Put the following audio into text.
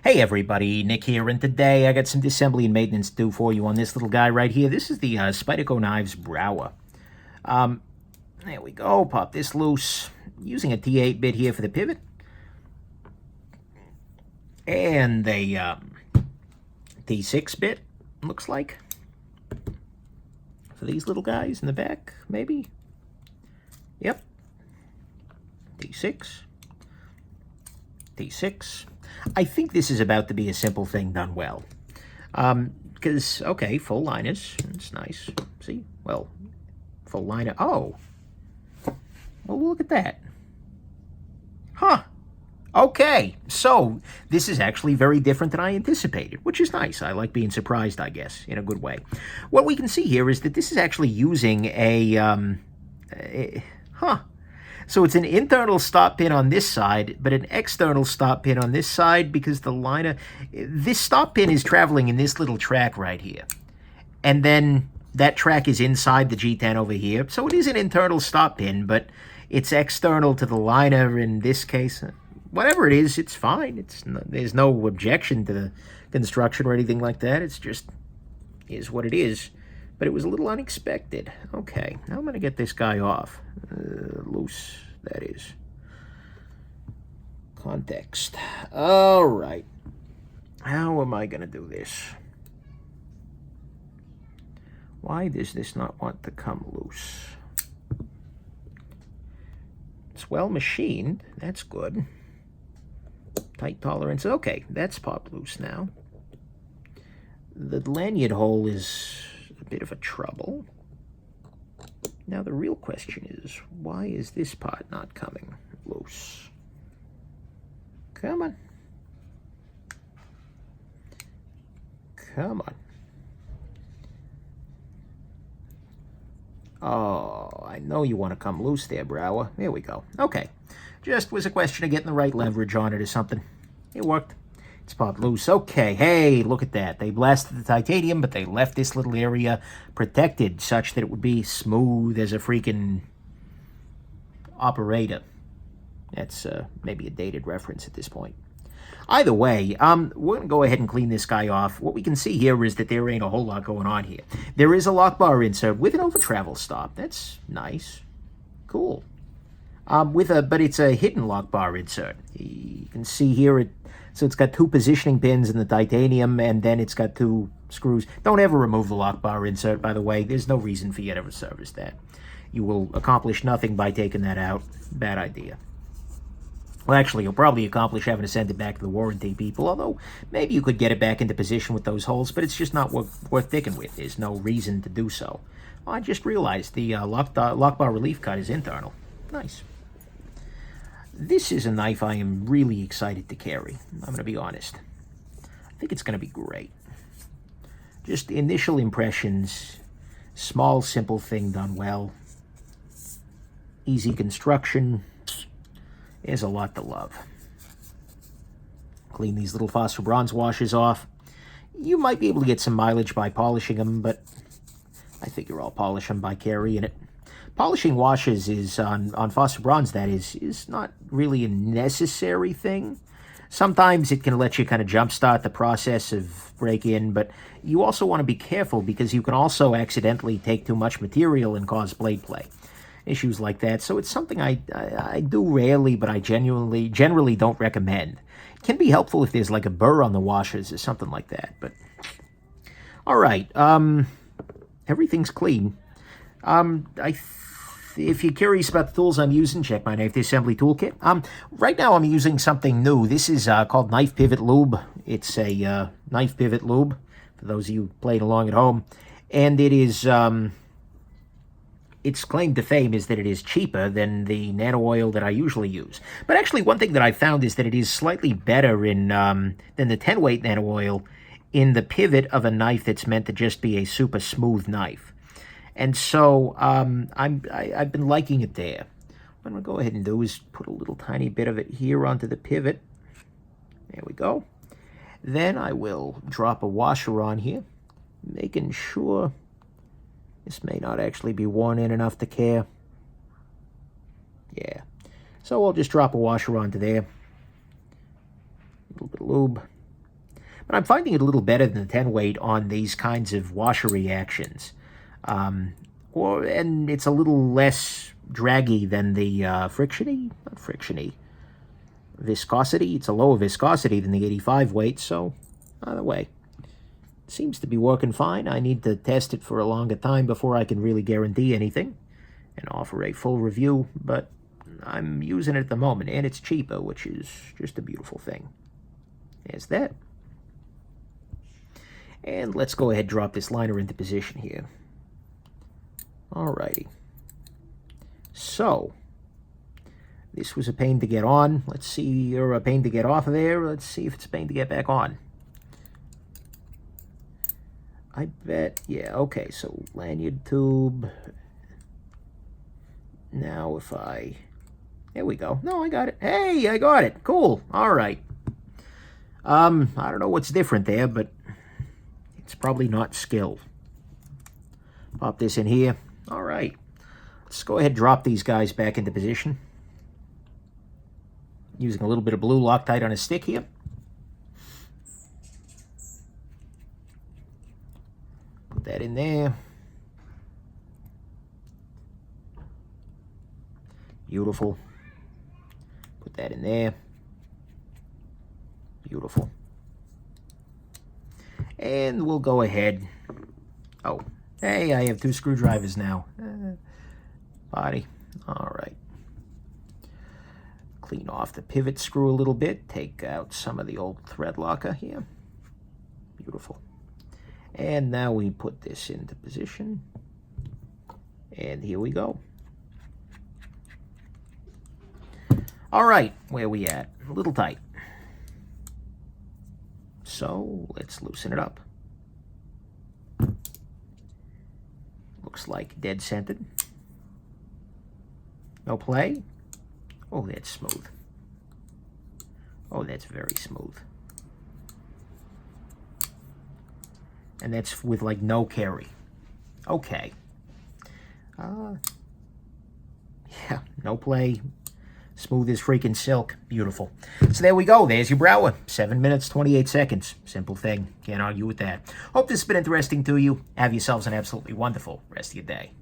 Hey everybody, Nick here, and today I got some disassembly and maintenance to do for you on this little guy right here. This is the Spyderco Knives Brouwer. There we go, pop this loose. Using a T8 bit here for the pivot. And a T6 bit, looks like. For these little guys in the back, maybe? Yep. T6. T6. I think this is about to be a simple thing done well. Because, okay, full liners. It's nice. See? Well, full liner. Oh. Well, look at that. Huh. Okay. So, this is actually very different than I anticipated, which is nice. I like being surprised, I guess, in a good way. What we can see here is that this is actually using So it's an internal stop pin on this side, but an external stop pin on this side because the liner... This stop pin is traveling in this little track right here. And then that track is inside the G10 over here. So it is an internal stop pin, but it's external to the liner in this case. Whatever it is, it's fine. There's no objection to the construction or anything like that. It's just is what it is. But it was a little unexpected. Okay, now I'm going to get this guy off. Loose, that is. Context. All right. How am I going to do this? Why does this not want to come loose? It's well machined. That's good. Tight tolerance. Okay, that's popped loose now. The lanyard hole is a bit of a trouble. Now the real question is, why is this part not coming loose? Come on. Come on. Oh, I know you want to come loose there, Brouwer. There we go. Okay. Just was a question of getting the right leverage on it or something. It worked. It's popped loose. Okay, hey, look at that. They blasted the titanium, but they left this little area protected such that it would be smooth as a freaking operator. That's maybe a dated reference at this point. Either way, we're going to go ahead and clean this guy off. What we can see here is that there ain't a whole lot going on here. There is a lock bar insert with an over-travel stop. That's nice. Cool. But it's a hidden lock bar insert. You can see here so it's got two positioning pins in the titanium, and then it's got two screws. Don't ever remove the lock bar insert, by the way. There's no reason for you to ever service that. You will accomplish nothing by taking that out. Bad idea. Well, actually, you'll probably accomplish having to send it back to the warranty people, although maybe you could get it back into position with those holes, but it's just not worth sticking with. There's no reason to do so. I just realized the lock bar relief cut is internal. Nice. This is a knife I am really excited to carry. I'm going to be honest. I think it's going to be great. Just initial impressions. Small, simple thing done well. Easy construction. There's a lot to love. Clean these little phosphor bronze washes off. You might be able to get some mileage by polishing them, but I figure I'll polish them by carrying it. Polishing washes is, on phosphor bronze, that is not really a necessary thing. Sometimes it can let you kind of jumpstart the process of break-in, but you also want to be careful because you can also accidentally take too much material and cause blade play. Issues like that. So it's something I do rarely, but I generally don't recommend. It can be helpful if there's like a burr on the washers or something like that, but... All right, everything's clean. If you're curious about the tools I'm using, check my knife disassembly toolkit. Right now I'm using something new. This is called Knife Pivot Lube. It's a knife pivot lube, for those of you playing along at home. And it is, its claim to fame is that it is cheaper than the nano oil that I usually use. But actually, one thing that I found is that it is slightly better in than the 10-weight nano oil in the pivot of a knife that's meant to just be a super smooth knife. And so I've been liking it there. What I'm going to go ahead and do is put a little tiny bit of it here onto the pivot. There we go. Then I will drop a washer on here, making sure this may not actually be worn in enough to care. Yeah. So I'll just drop a washer onto there. A little bit of lube. But I'm finding it a little better than the 10 weight on these kinds of washer reactions. And it's a little less draggy than the frictiony, not frictiony, viscosity. It's a lower viscosity than the 85 weight, so either way, seems to be working fine. I need to test it for a longer time before I can really guarantee anything and offer a full review, but I'm using it at the moment, and it's cheaper, which is just a beautiful thing. There's that. And let's go ahead and drop this liner into position here. Alrighty. So, this was a pain to get on. Let's see, or a pain to get off of there. Let's see if it's a pain to get back on. I bet, yeah, okay, so lanyard tube. Now if there we go. No, I got it. Hey, I got it. Cool. All right. I don't know what's different there, but it's probably not skill. Pop this in here. All right. Let's go ahead and drop these guys back into position. Using a little bit of blue Loctite on a stick here. Put that in there. Beautiful. Put that in there. Beautiful. And we'll go ahead. Oh, hey, I have 2 screwdrivers now. Body. All right. Clean off the pivot screw a little bit. Take out some of the old thread locker here. Beautiful. And now we put this into position. And here we go. All right, where we at? A little tight. So let's loosen it up. Looks like dead centered. No play. Oh, that's smooth. Oh, that's very smooth. And that's with like no carry. Okay. Yeah, no play. Smooth as freaking silk. Beautiful. So there we go. There's your Brouwer. 7 minutes, 28 seconds. Simple thing. Can't argue with that. Hope this has been interesting to you. Have yourselves an absolutely wonderful rest of your day.